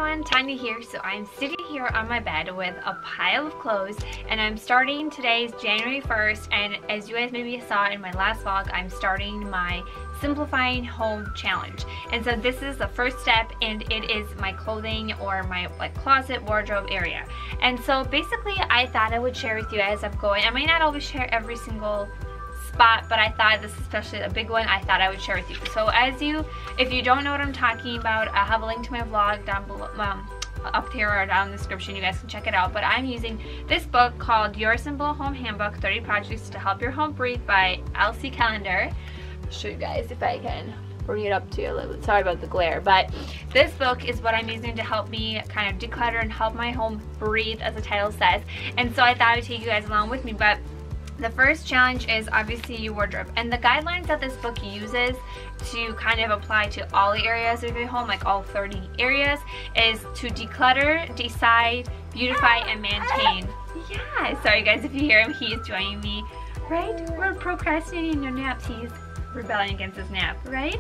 everyone, Tanya here. So I'm sitting here on my bed with a pile of clothes and I'm starting today's January 1st, and as you guys maybe saw in my last vlog, I'm starting my Simplifying Home Challenge. And so this is the first step, and it is my clothing or my closet wardrobe area. And so basically I thought I would share with you as I'm going. I might not always share every single spot, but I thought this is especially a big one, I thought I would share with you. So if you don't know what I'm talking about, I'll have a link to my vlog down below, up here or down in the description. You guys can check it out. But I'm using this book called Your Simple Home Handbook, 30 Projects to Help Your Home Breathe by Elsie Calendar. I'll show you guys if I can bring it up to you a little bit. Sorry about the glare, but this book is what I'm using to help me kind of declutter and help my home breathe, as the title says. And so I thought I would take you guys along with me. But the first challenge is obviously your wardrobe, and the guidelines that this book uses to kind of apply to all the areas of your home, like all 30 areas, is to declutter, decide, beautify, and maintain. Yeah, sorry guys if you hear him, he is joining me, right? We're procrastinating your naps, he's rebelling against his nap, right?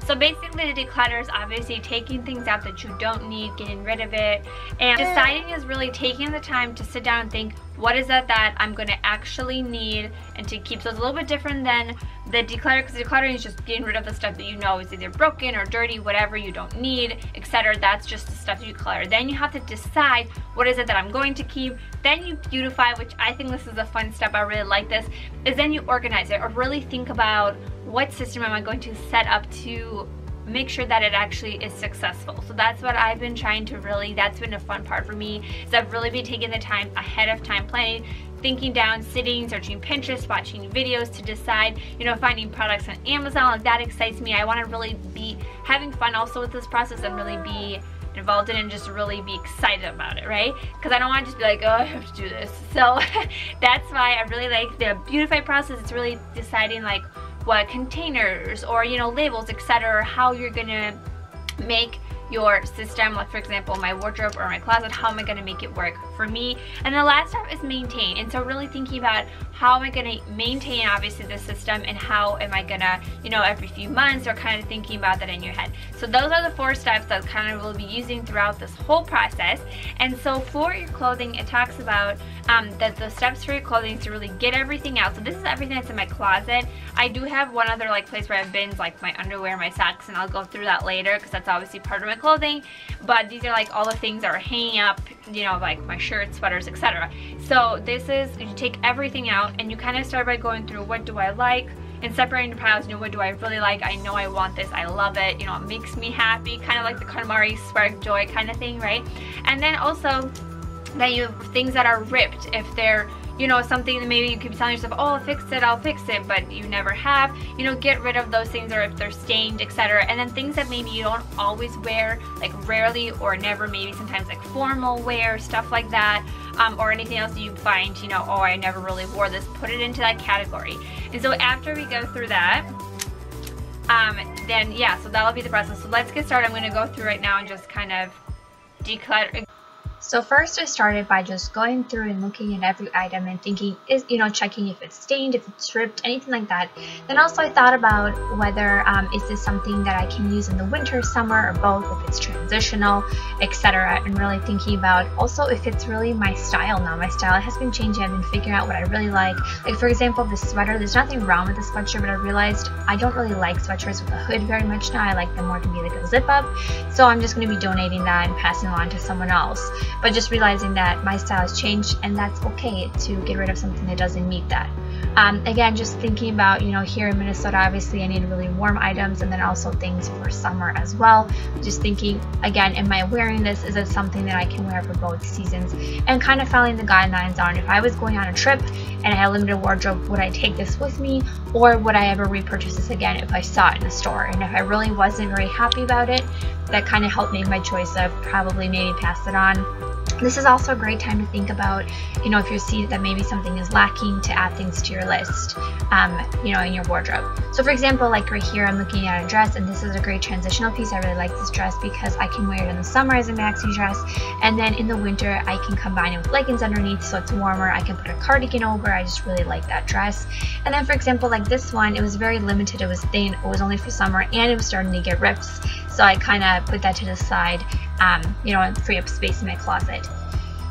So basically the declutter is obviously taking things out that you don't need, getting rid of it, and deciding is really taking the time to sit down and think, what is it that I'm going to actually need and to keep. So it's a little bit different than the declutter, because decluttering is just getting rid of the stuff that you know is either broken or dirty, whatever you don't need, etc. That's just the stuff you declutter. Then you have to decide what is it that I'm going to keep. Then you beautify, which I think this is a fun step, I really like this, is then you organize it or really think about what system am I going to set up to make sure that it actually is successful. So that's what I've been trying to really, that's been a fun part for me, is I've really been taking the time ahead of time, planning, thinking down, sitting, searching Pinterest, watching videos to decide, you know, finding products on Amazon. Like, that excites me. I want to really be having fun also with this process and really be involved in it and just really be excited about it, right? Because I don't want to just be like, oh, I have to do this. So that's why I really like the beautify process. It's really deciding like what containers or, you know, labels, etc., how you're gonna make your system, like for example my wardrobe or my closet, how am I going to make it work for me. And the last step is maintain, and so really thinking about how am I going to maintain obviously the system, and how am I going to, you know, every few months, or kind of thinking about that in your head. So those are the 4 steps that kind of will be using throughout this whole process. And so for your clothing, it talks about that the steps for your clothing is to really get everything out. So this is everything that's in my closet. I do have one other like place where I have bins, like my underwear, my socks, and I'll go through that later because that's obviously part of my clothing. But these are like all the things that are hanging up, you know, like my shirts, sweaters, etc. So this is, you take everything out and you kind of start by going through what do I like, and separating the piles. You know, what do I really like? I know I want this, I love it, you know, it makes me happy, kind of like the KonMari spark joy kind of thing, right? And then also that you have things that are ripped, if they're, you know, something that maybe you keep telling yourself, oh, I'll fix it, I'll fix it, but you never have, you know, get rid of those things, or if they're stained, etc. And then things that maybe you don't always wear, like rarely or never, maybe sometimes like formal wear, stuff like that, or anything else that you find, you know, oh, I never really wore this, put it into that category. And so after we go through that, then yeah, so that'll be the process. So let's get started. I'm going to go through right now and just kind of declutter. So first I started by just going through and looking at every item and thinking, you know, checking if it's stained, if it's ripped, anything like that. Then also I thought about whether is this something that I can use in the winter, summer, or both, if it's transitional, etc. And really thinking about also if it's really my style now. My style has been changing. I've been figuring out what I really like. Like for example, this sweater, there's nothing wrong with the sweatshirt, but I realized I don't really like sweatshirts with a hood very much now. I like them more to be like a zip up. So I'm just going to be donating that and passing it on to someone else. But just realizing that my style has changed, and that's okay to get rid of something that doesn't meet that. Again, just thinking about, you know, here in Minnesota, obviously I need really warm items, and then also things for summer as well. Just thinking, again, am I wearing this? Is it something that I can wear for both seasons? And kind of following the guidelines on, if I was going on a trip and I had a limited wardrobe, would I take this with me, or would I ever repurchase this again if I saw it in the store? And if I really wasn't very happy about it, that kind of helped make my choice of probably maybe pass it on. This is also a great time to think about, you know, if you see that maybe something is lacking, to add things to your list, you know, in your wardrobe. So for example, like right here, I'm looking at a dress, and this is a great transitional piece. I really like this dress because I can wear it in the summer as a maxi dress, and then in the winter I can combine it with leggings underneath so it's warmer. I can put a cardigan over. I just really like that dress. And then for example, like this one, it was very limited. It was thin. It was only for summer, and it was starting to get rips. so I kind of put that to the side, you know, and free up space in my closet.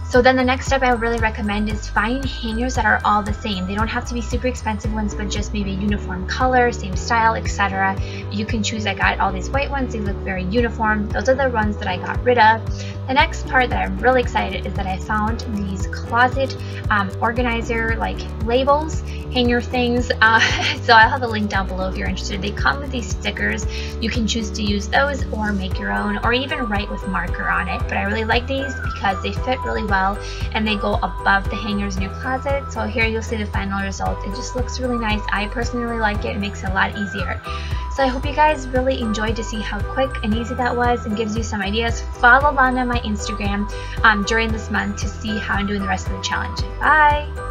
So then the next step I would really recommend is find hangers that are all the same. They don't have to be super expensive ones, but just maybe a uniform color, same style, etc. You can choose. I got all these white ones. They look very uniform. Those are the ones that I got rid of. The next part that I'm really excited is that I found these closet organizer like labels, hanger things. So I'll have a link down below if you're interested. They come with these stickers. You can choose to use those or make your own or even write with marker on it. But I really like these because they fit really well and they go above the hangers in your closet. So here you'll see the final result. It just looks really nice. I personally really like it. It makes it a lot easier. So I hope you guys really enjoyed to see how quick and easy that was and gives you some ideas. Follow along on my Instagram during this month to see how I'm doing the rest of the challenge. Bye!